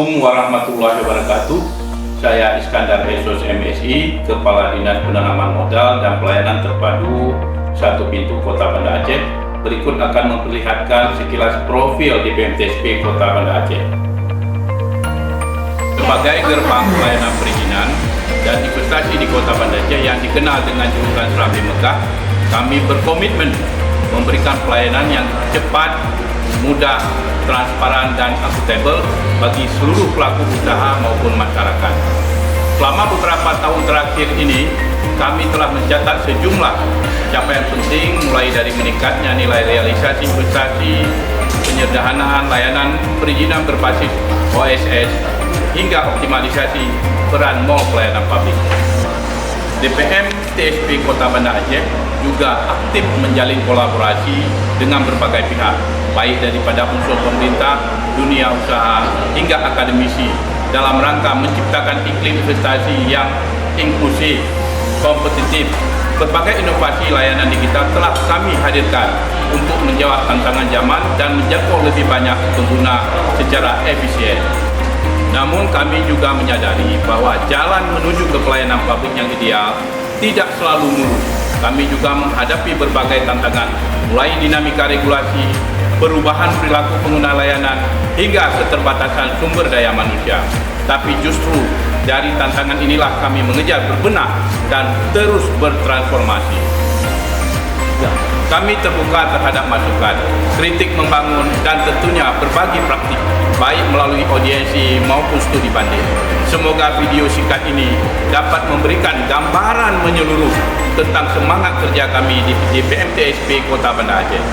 Assalamualaikum warahmatullahi wabarakatuh. Saya Iskandar Esos MSI, Kepala Dinas Penanaman Modal dan Pelayanan Terpadu Satu Pintu Kota Banda Aceh. Berikut akan memperlihatkan sekilas profil DPMTSP Kota Banda Aceh. Sebagai gerbang pelayanan perizinan dan investasi di Kota Banda Aceh yang dikenal dengan julukan Serambi Mekah, kami berkomitmen memberikan pelayanan yang cepat, mudah, transparan, dan akuntabel bagi seluruh pelaku usaha maupun masyarakat. Selama beberapa tahun terakhir ini, kami telah mencatat sejumlah capaian penting, mulai dari meningkatnya nilai realisasi investasi, penyederhanaan layanan perizinan berbasis OSS, hingga optimalisasi peran mall pelayanan publik. DPM TSP Kota Banda Aceh juga aktif menjalin kolaborasi dengan berbagai pihak, baik daripada unsur pemerintah, dunia usaha, hingga akademisi dalam rangka menciptakan iklim investasi yang inklusif, kompetitif. Berbagai inovasi layanan digital telah kami hadirkan untuk menjawab tantangan zaman dan menjangkau lebih banyak pengguna secara efisien. Namun kami juga menyadari bahwa jalan menuju ke pelayanan publik yang ideal tidak selalu mulus. Kami juga menghadapi berbagai tantangan, mulai dinamika regulasi, perubahan perilaku pengguna layanan, hingga keterbatasan sumber daya manusia. Tapi justru dari tantangan inilah kami mengejar berbenah dan terus bertransformasi. Kami terbuka terhadap masukan, kritik membangun, dan tentunya berbagi praktik, baik melalui audiensi maupun studi banding. Semoga video singkat ini dapat memberikan gambaran menyeluruh tentang semangat kerja kami di DPMTSP Kota Banda Aceh.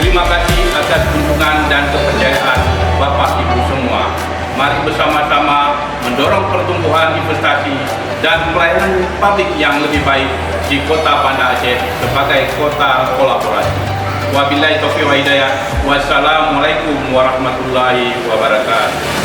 Terima kasih atas dukungan dan kepercayaan Bapak Ibu semua. Mari bersama-sama mendorong pertumbuhan investasi dan pelayanan publik yang lebih baik di Kota Banda Aceh sebagai kota kolaborasi. Wabillahi taufiq wa hidayah. Wassalamualaikum warahmatullahi wabarakatuh.